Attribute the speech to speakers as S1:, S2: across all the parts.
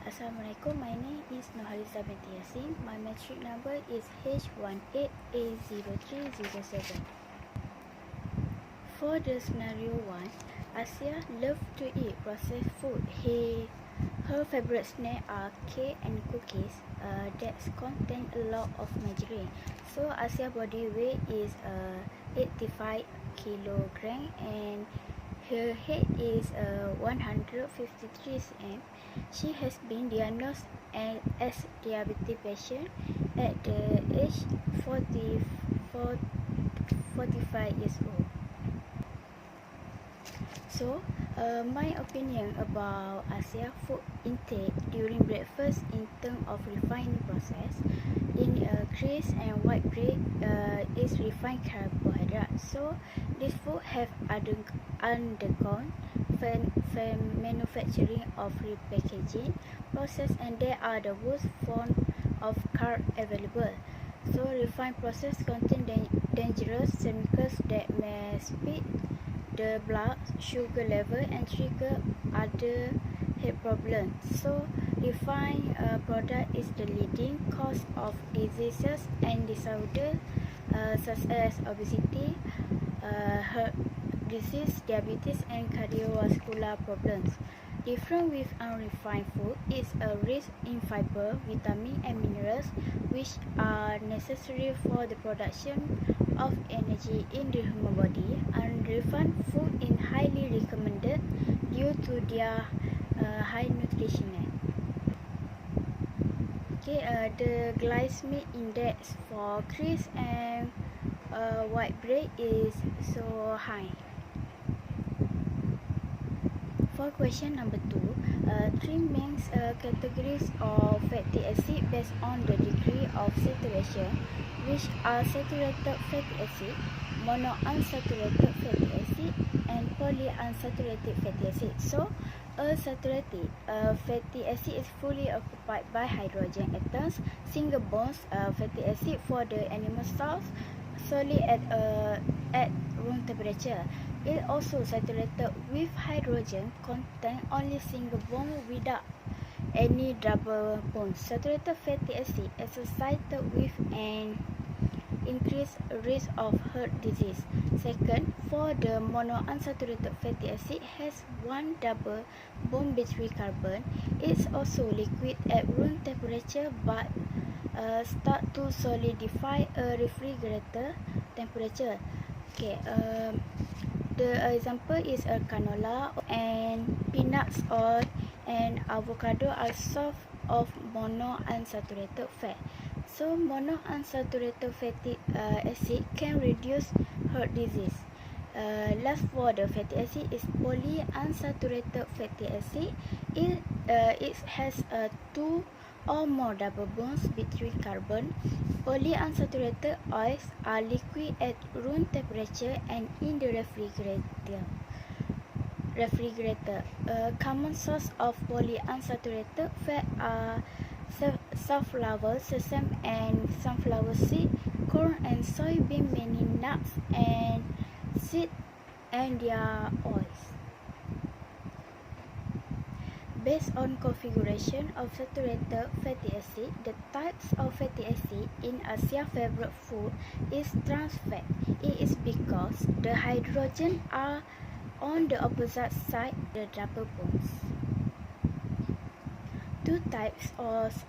S1: Assalamualaikum, my name is Haliza Binti Yassin. My metric number is H18A0307. For the scenario 1, Asia loves to eat processed food. Her favorite snacks are cake and cookies that contain a lot of margarine. So Asia's body weight is 85 kilogram and her height is 153 cm. She has been diagnosed as diabetic patient at the age 45 years old. So, my opinion about Asia food intake during breakfast in terms of refined process. In crisp and white bread is refined carbohydrate. So, this food have undergone manufacturing of repackaging process, and there are the worst form of carb available. So, refined process contain dangerous chemicals that may speed the blood sugar level and trigger other health problems. So, refined product is the leading cause of diseases and disorders such as obesity, heart disease, diabetes, and cardiovascular problems. Different with unrefined food is a rich in fiber, vitamin, and minerals, which are necessary for the production of energy in the human body. Unrefined food is highly recommended due to their high nutrition. The glycemic index for crisp and white bread is so high. For question number 2, three main categories of fatty acid based on the degree of saturation, which are saturated fatty acid, monounsaturated fatty acid, and polyunsaturated fatty acid. So, a saturated fatty acid is fully occupied by hydrogen atoms, single bonds fatty acid for the animal cells, solely at room temperature. It also saturated with hydrogen, contain only single bond without any double bonds. Saturated fatty acid is associated with an increased risk of heart disease. Second, for the monounsaturated fatty acid has one double bond between carbon. It's also liquid at room temperature but start to solidify at refrigerator temperature. The example is a canola and peanuts oil and avocado are source of monounsaturated fat. So monounsaturated fatty acid can reduce heart disease. Last for the fatty acid is polyunsaturated fatty acid. It has two or more double bonds between carbon. Polyunsaturated oils are liquid at room temperature and in the refrigerator. Common source of polyunsaturated fat are safflower, sesame and sunflower seed, corn and soybean, many nuts and seeds and their oils. Based on configuration of saturated fatty acid, the types of fatty acid in Asia's favorite food is trans fat. It is because the hydrogen are on the opposite side of the double bonds. Two types of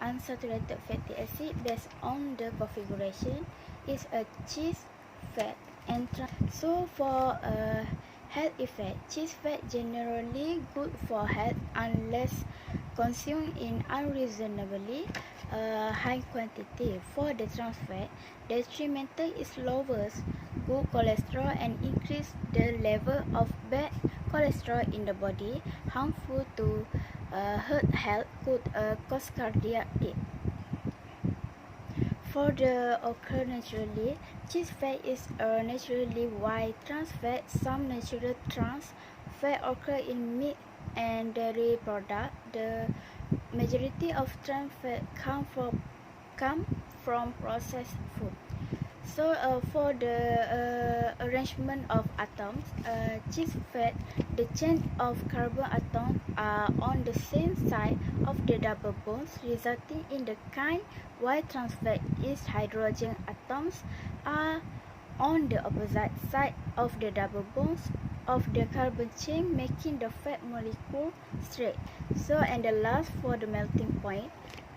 S1: unsaturated fatty acid based on the configuration is a cheese fat and trans. So for health effect, cheese fat generally good for health unless consumed in unreasonably high quantity. For the trans fat, detrimental is lowers good cholesterol and increase the level of bad cholesterol in the body, harmful to heart health, could cause cardiac death. For the occur naturally, cheese fat is naturally white. Trans fat, some natural trans fat occur in meat and dairy products. The majority of trans fat come from processed food. So for the arrangement of atoms, cheese fat the chains of carbon atoms are on the same side of the double bonds, resulting in the kind Y trans-fat is hydrogen atoms are on the opposite side of the double bonds of the carbon chain, making the fat molecule straight. So, and the last for the melting point,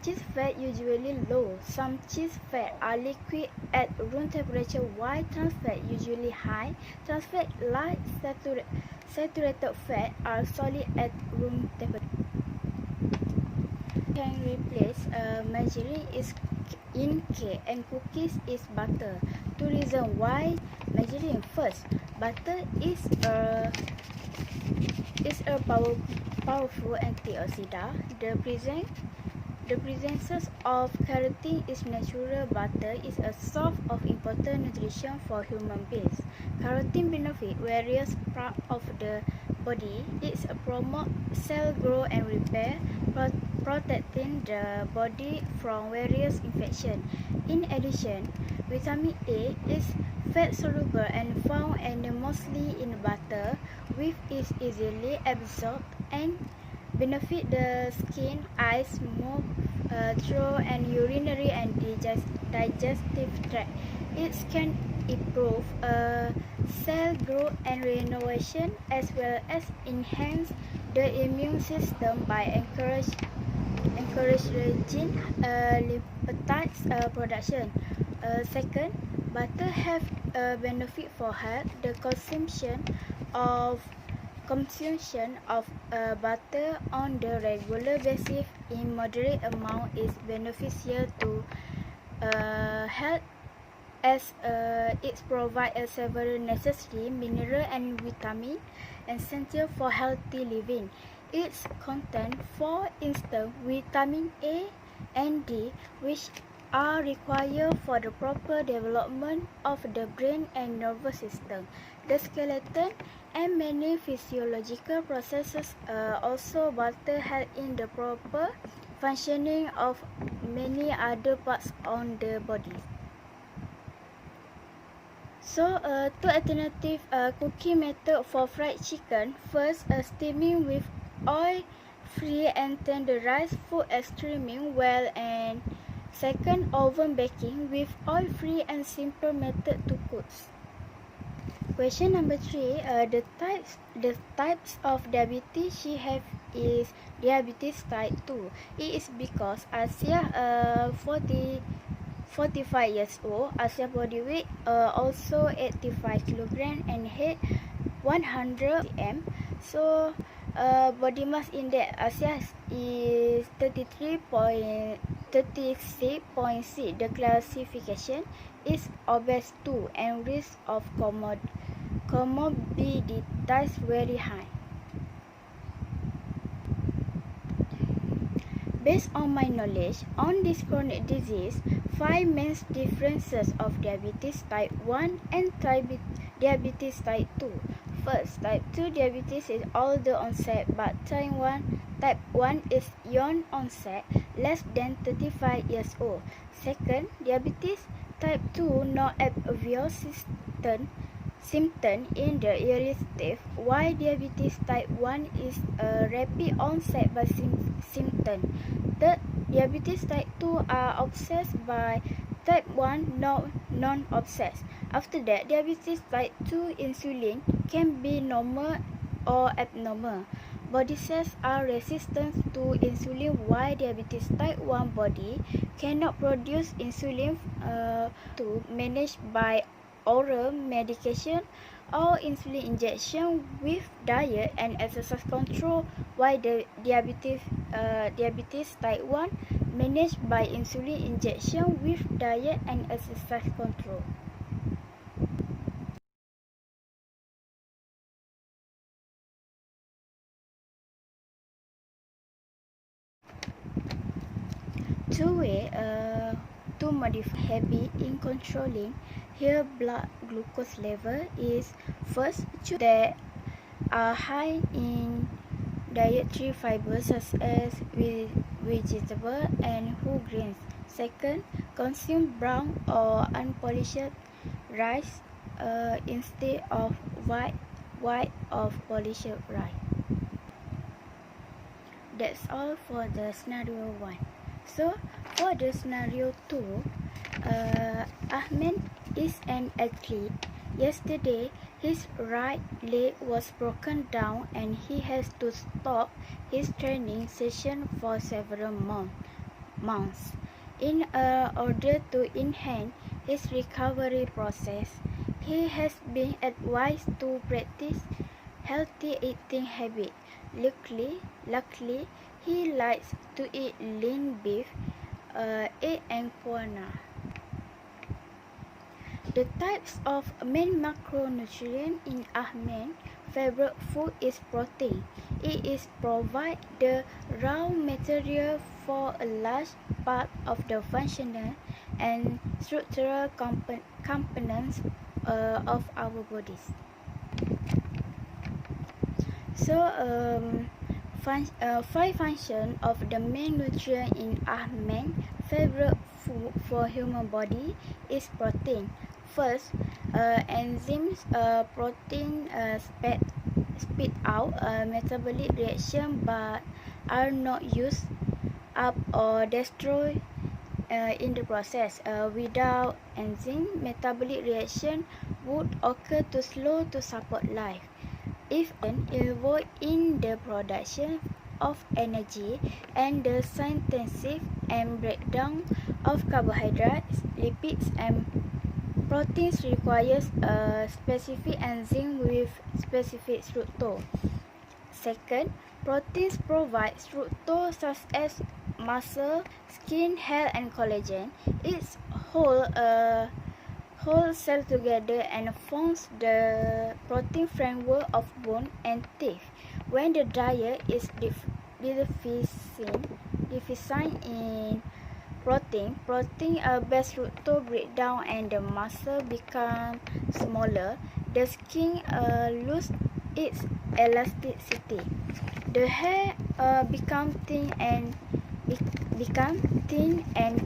S1: cheese fat usually low. Some cheese fat are liquid at room temperature, while trans fat usually high. Trans fat like saturated fat are solid at room temperature. Can replace margarine is in cake and cookies is butter. Two reasons why margarine. First, butter is a powerful antioxidant. The presence of carotene is natural. Butter is a source of important nutrition for human beings. Carotene benefit various parts of the body. It promotes cell growth and repair, protecting the body from various infections. In addition, vitamin A is fat-soluble and found mostly in butter, which is easily absorbed and benefit the skin, eyes, mouth, throat, and urinary and digestive tract. It can improve cell growth and renovation, as well as enhance the immune system by encouraging lipid production. Second, butter have benefit for health. The consumption of butter on the regular basis in moderate amount is beneficial to health, as it provides several necessary minerals and vitamins essential for healthy living. Its content, for instance, vitamin A and D, which are required for the proper development of the brain and nervous system, the skeleton, and many physiological processes. Also, butter helps in the proper functioning of many other parts on the body. So, two alternative cooking method for fried chicken. First, steaming with oil-free and tenderized food extremely well, and second, oven baking with oil-free and simple method to cook. Question number 3. The types of diabetes she have is diabetes type 2. It is because Asia 45 years old. Asia body weight also 85 kg and height 100 cm. So body mass index Asia is 36.6. The classification is obese 2 and risk of comorbidities very high. Based on my knowledge on this chronic disease, 5 main differences of diabetes type 1 and diabetes type 2. First, type 2 diabetes is older onset, but type 1 is young onset, less than 35 years old. Second, diabetes type 2 no obvious symptom in the early stage, while diabetes type 1 is a rapid onset by symptom. Third, diabetes type 2 are obsessed by type 1 non-obsessed. After that, diabetes type 2 insulin can be normal or abnormal. Body cells are resistant to insulin, while diabetes type 1 body cannot produce insulin to manage by oral medication or insulin injection with diet and exercise control, while the diabetes type 1 managed by insulin injection with diet and exercise control. Two ways to modify habit in controlling her blood glucose level is: first, choose that are high in dietary fibers such as vegetable and whole grains. Second, consume brown or unpolished rice instead of white white of polished rice. That's all for the scenario 1. So for the scenario 2, Ahmed is an athlete. Yesterday, his right leg was broken down and he has to stop his training session for several months. In order to enhance his recovery process, he has been advised to practice healthy eating habits. Luckily, he likes to eat lean beef, egg and quinoa. The types of main macronutrient in Ahmed's favorite food is protein. It is provide the raw material for a large part of the functional and structural components of our bodies. So, five functions of the main nutrient in Ahmed's favorite food for human body is protein. First, enzymes protein spit out metabolic reaction but are not used up or destroyed in the process. Without enzyme, metabolic reaction would occur too slow to support life. If involved in the production of energy and the synthesis and breakdown of carbohydrates, lipids, and proteins requires a specific enzyme with specific structure. Second, proteins provide structure such as muscle, skin, hair, and collagen. It holds cells together and forms the protein framework of bone and teeth. When the diet is deficient in protein base structure breakdown and the muscle become smaller. The skin loses its elasticity. The hair become thin and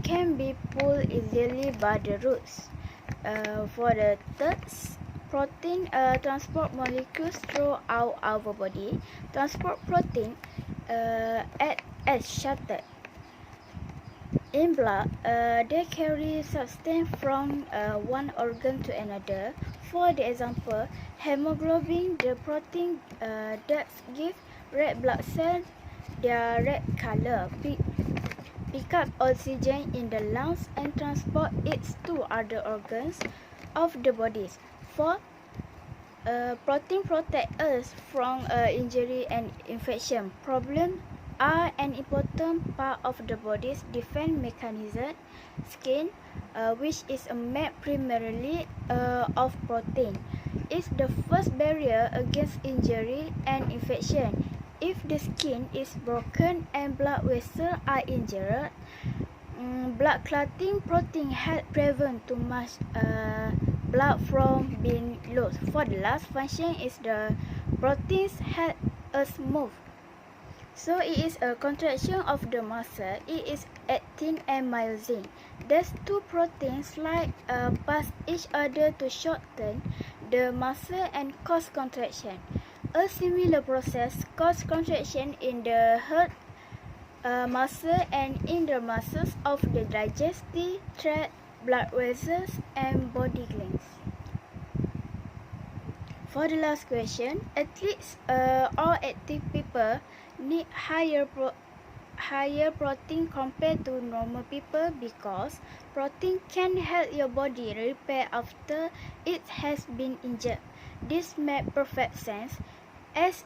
S1: can be pulled easily by the roots. For the third, protein transport molecules throughout our body. Transport protein act as shuttle. In blood, they carry substance from one organ to another. For the example, hemoglobin, the protein that gives red blood cells their red color, pick up oxygen in the lungs and transport it to other organs of the bodies. For protein protect us from injury and infection. Problems are an important part of the body's defense mechanism. Skin, which is made primarily of protein, is the first barrier against injury and infection. If the skin is broken and blood vessels are injured, blood clotting protein help prevent too much blood from being lost. For the last function is the proteins help us move. So it is a contraction of the muscle. It is actin and myosin. These two proteins slide past each other to shorten the muscle and cause contraction. A similar process causes contraction in the heart muscle and in the muscles of the digestive tract, blood vessels, and body glands. For the last question, athletes or active people need higher protein compared to normal people because protein can help your body repair after it has been injured. This makes perfect sense as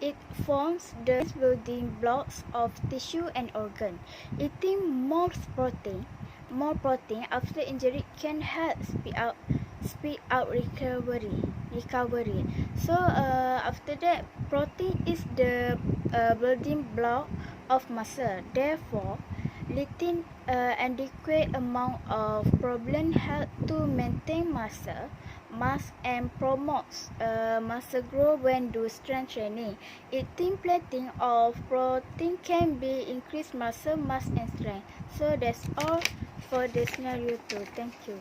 S1: it forms the building blocks of tissue and organ. Eating more protein after injury can help speed out recovery. So after that, protein is the building block of muscle. Therefore, eating adequate amount of protein help to maintain muscle mass and promotes muscle growth when do strength training. Eating plenty of protein can be increase muscle mass and strength. So that's all for the scenario 2. Thank you.